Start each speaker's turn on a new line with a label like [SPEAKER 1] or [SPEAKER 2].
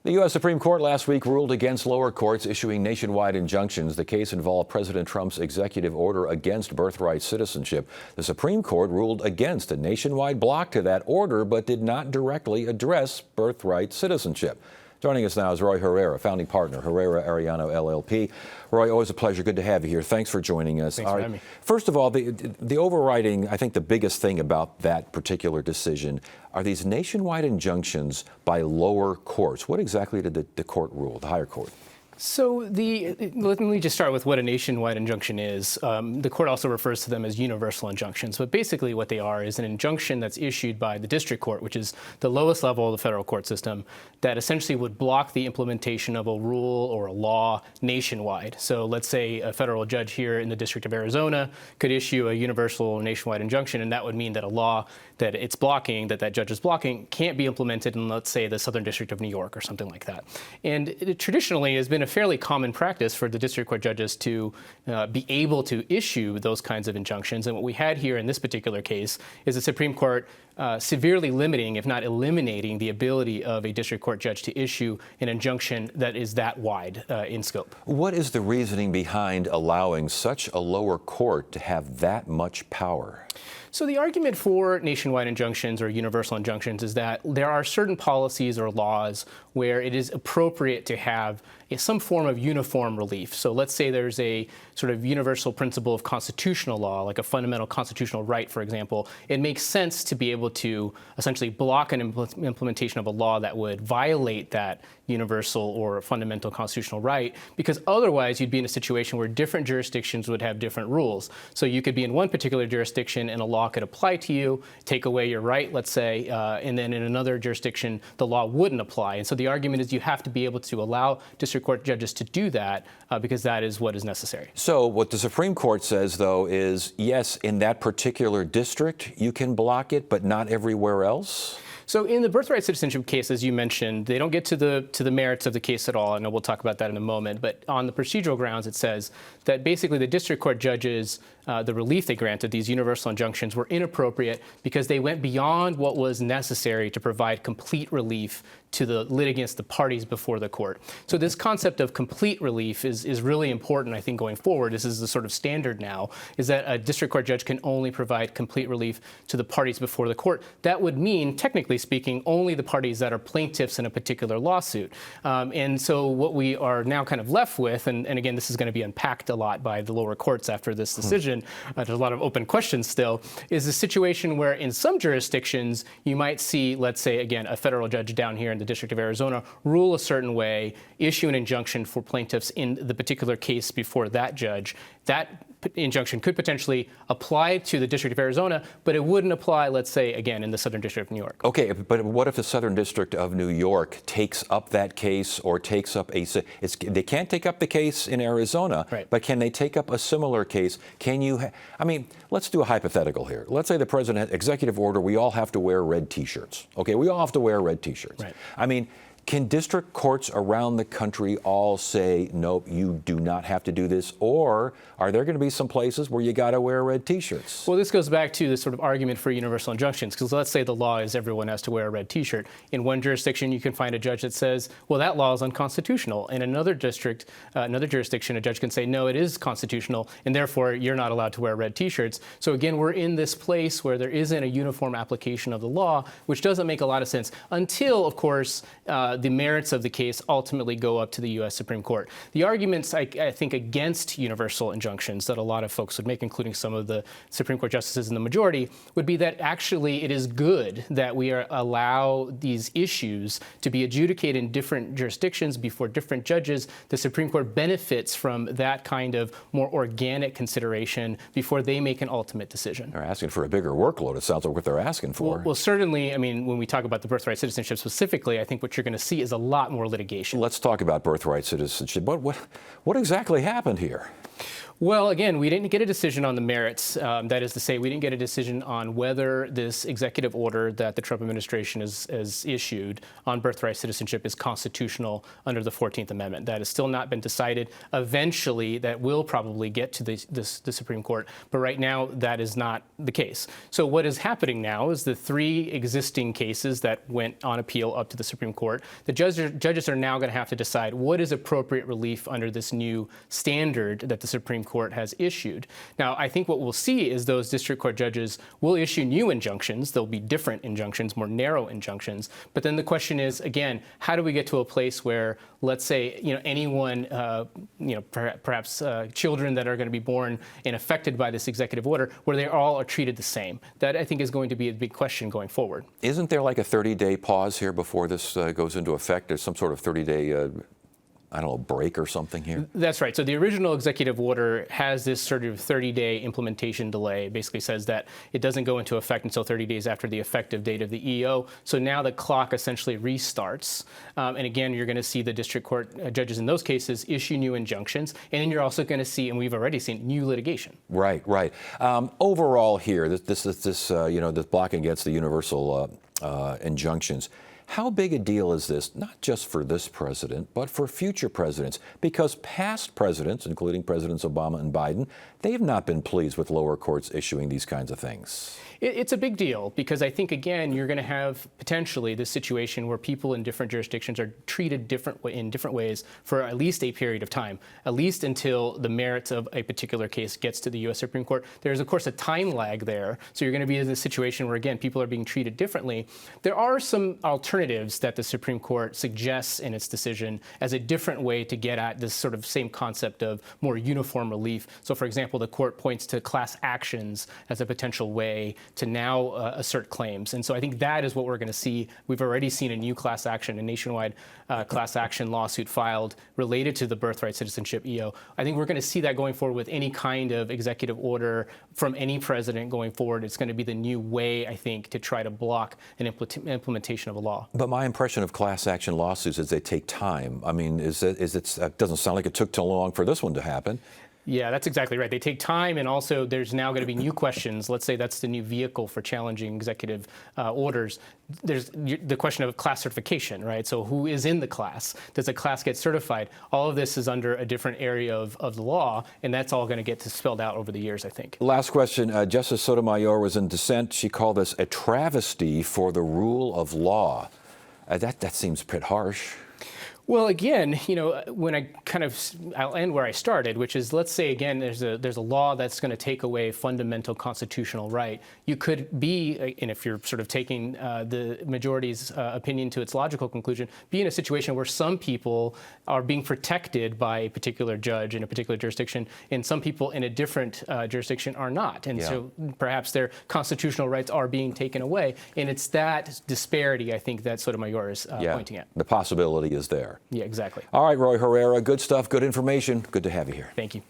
[SPEAKER 1] The U.S. Supreme Court last week ruled against lower courts issuing nationwide injunctions. The case involved President Trump's executive order against birthright citizenship. The Supreme Court ruled against a nationwide block to that order, but did not directly address birthright citizenship. Joining us now is Roy Herrera, founding partner, Herrera Arellano LLP. Roy, always a pleasure. Good to have you here. Thanks for joining us.
[SPEAKER 2] Thanks for having me.
[SPEAKER 1] First of all, the overriding, I think the biggest thing about that particular decision are these nationwide injunctions by lower courts. What exactly did the court rule, the higher court?
[SPEAKER 2] So let me just start with what a nationwide injunction is. The court also refers to them as universal injunctions, but basically what they are is an injunction that's issued by the district court, which is the lowest level of the federal court system, that essentially would block the implementation of a rule or a law nationwide. So let's say a federal judge here in the District of Arizona could issue a universal nationwide injunction, and that would mean that a law that it's blocking, that judge is blocking, can't be implemented in, let's say, the Southern District of New York or something like that. And it traditionally has been a fairly common practice for the district court judges to be able to issue those kinds of injunctions. And what we had here in this particular case is the Supreme Court severely limiting, if not eliminating, the ability of a district court judge to issue an injunction that is that wide in scope.
[SPEAKER 1] What is the reasoning behind allowing such a lower court to have that much power?
[SPEAKER 2] So the argument for nationwide injunctions or universal injunctions is that there are certain policies or laws where it is appropriate to have some form of uniform relief. So let's say there's a sort of universal principle of constitutional law, like a fundamental constitutional right, for example. It makes sense to be able to essentially block an implementation of a law that would violate that universal or fundamental constitutional right, because otherwise you'd be in a situation where different jurisdictions would have different rules. So you could be in one particular jurisdiction and a law could apply to you, take away your right, let's say, and then in another jurisdiction the law wouldn't apply. And so the argument is you have to be able to allow district court judges to do that because that is what is necessary.
[SPEAKER 1] So what the Supreme Court says, though, is yes, in that particular district you can block it, but not everywhere else?
[SPEAKER 2] So in the birthright citizenship case, as you mentioned, they don't get to the merits of the case at all. I know we'll talk about that in a moment. But on the procedural grounds, it says that basically the district court judges, the relief they granted, these universal injunctions, were inappropriate because they went beyond what was necessary to provide complete relief to the litigants, the parties before the court. So this concept of complete relief is really important, I think, going forward. This is the sort of standard now, is that a district court judge can only provide complete relief to the parties before the court. That would mean, technically speaking, only the parties that are plaintiffs in a particular lawsuit. And so what we are now kind of left with, and again, this is going to be unpacked a lot by the lower courts after this decision, there's a lot of open questions still, is a situation where in some jurisdictions you might see, let's say, again, a federal judge down here in the District of Arizona rule a certain way, issue an injunction for plaintiffs in the particular case before that judge. That injunction could potentially apply to the District of Arizona, but it wouldn't apply, let's say, again, in the Southern District of New York.
[SPEAKER 1] Okay, but what if the Southern District of New York takes up that case or takes up they can't take up the case in Arizona,
[SPEAKER 2] right,
[SPEAKER 1] but can they take up a similar case? Can you, I mean, let's do a hypothetical here. Let's say the president, executive order, we all have to wear red T-shirts. Okay, we all have to wear red T-shirts.
[SPEAKER 2] Right.
[SPEAKER 1] I mean, can district courts around the country all say, nope, you do not have to do this? Or are there going to be some places where you got to wear red T-shirts?
[SPEAKER 2] Well, this goes back to the sort of argument for universal injunctions, because let's say the law is everyone has to wear a red T-shirt. In one jurisdiction, you can find a judge that says, well, that law is unconstitutional. In another district, another jurisdiction, a judge can say, no, it is constitutional, and therefore you're not allowed to wear red T-shirts. So again, we're in this place where there isn't a uniform application of the law, which doesn't make a lot of sense until, of course, the merits of the case ultimately go up to the U.S. Supreme Court. The arguments, I think, against universal injunctions that a lot of folks would make, including some of the Supreme Court justices in the majority, would be that actually it is good that we allow these issues to be adjudicated in different jurisdictions before different judges. The Supreme Court benefits from that kind of more organic consideration before they make an ultimate decision.
[SPEAKER 1] They're asking for a bigger workload. It sounds like what they're asking for.
[SPEAKER 2] Well, certainly, I mean, when we talk about the birthright citizenship specifically, I think what you're going to see is a lot more litigation.
[SPEAKER 1] Let's talk about birthright citizenship. What exactly happened here?
[SPEAKER 2] Well, again, we didn't get a decision on the merits. That is to say, we didn't get a decision on whether this executive order that the Trump administration has issued on birthright citizenship is constitutional under the 14th Amendment. That has still not been decided. Eventually, that will probably get to the Supreme Court, but right now, that is not the case. So what is happening now is the three existing cases that went on appeal up to the Supreme Court The judges are now going to have to decide what is appropriate relief under this new standard that the Supreme Court has issued. Now, I think what we'll see is those district court judges will issue new injunctions. There'll be different injunctions, more narrow injunctions. But then the question is, again, how do we get to a place where, let's say, anyone, perhaps children that are going to be born and affected by this executive order, where they all are treated the same? That, I think, is going to be a big question going forward. Isn't
[SPEAKER 1] there like a 30-day pause here before this goes into effect? There's some sort of 30-day break or something here?
[SPEAKER 2] That's right. So the original executive order has this sort of 30-day implementation delay. It basically says that it doesn't go into effect until 30 days after the effective date of the EO. So now the clock essentially restarts. And again, you're going to see the district court judges in those cases issue new injunctions. And then you're also going to see, and we've already seen, new litigation.
[SPEAKER 1] Right. Overall here, this block against the universal injunctions, how big a deal is this, not just for this president, but for future presidents? Because past presidents, including Presidents Obama and Biden, they have not been pleased with lower courts issuing these kinds of things.
[SPEAKER 2] It's a big deal because I think, again, you're going to have potentially this situation where people in different jurisdictions are treated in different ways for at least a period of time, at least until the merits of a particular case gets to the U.S. Supreme Court. There's, of course, a time lag there. So you're going to be in this situation where, again, people are being treated differently. There are some alternatives that the Supreme Court suggests in its decision as a different way to get at this sort of same concept of more uniform relief. So, for example, the court points to class actions as a potential way to now assert claims. And so I think that is what we're going to see. We've already seen a new class action, a nationwide class action lawsuit filed related to the birthright citizenship EO. I think we're going to see that going forward with any kind of executive order from any president going forward. It's going to be the new way, I think, to try to block an implementation of a law.
[SPEAKER 1] But my impression of class action lawsuits is they take time. I mean, it doesn't sound like it took too long for this one to happen.
[SPEAKER 2] Yeah, that's exactly right. They take time, and also there's now going to be new questions. Let's say that's the new vehicle for challenging executive orders. There's the question of class certification, right? So who is in the class? Does a class get certified? All of this is under a different area of the law, and that's all going to get spelled out over the years, I think.
[SPEAKER 1] Last question. Justice Sotomayor was in dissent. She called this a travesty for the rule of law. That seems a bit harsh.
[SPEAKER 2] Well, again, when I'll end where I started, which is, let's say, again, there's a law that's going to take away fundamental constitutional right. You could be, and if you're sort of taking the majority's opinion to its logical conclusion, be in a situation where some people are being protected by a particular judge in a particular jurisdiction, and some people in a different jurisdiction are not. And so perhaps their constitutional rights are being taken away. And it's that disparity, I think, that Sotomayor is pointing at.
[SPEAKER 1] The possibility is there.
[SPEAKER 2] Yeah, exactly.
[SPEAKER 1] All right, Roy Herrera, good stuff, good information. Good to have you here.
[SPEAKER 2] Thank you.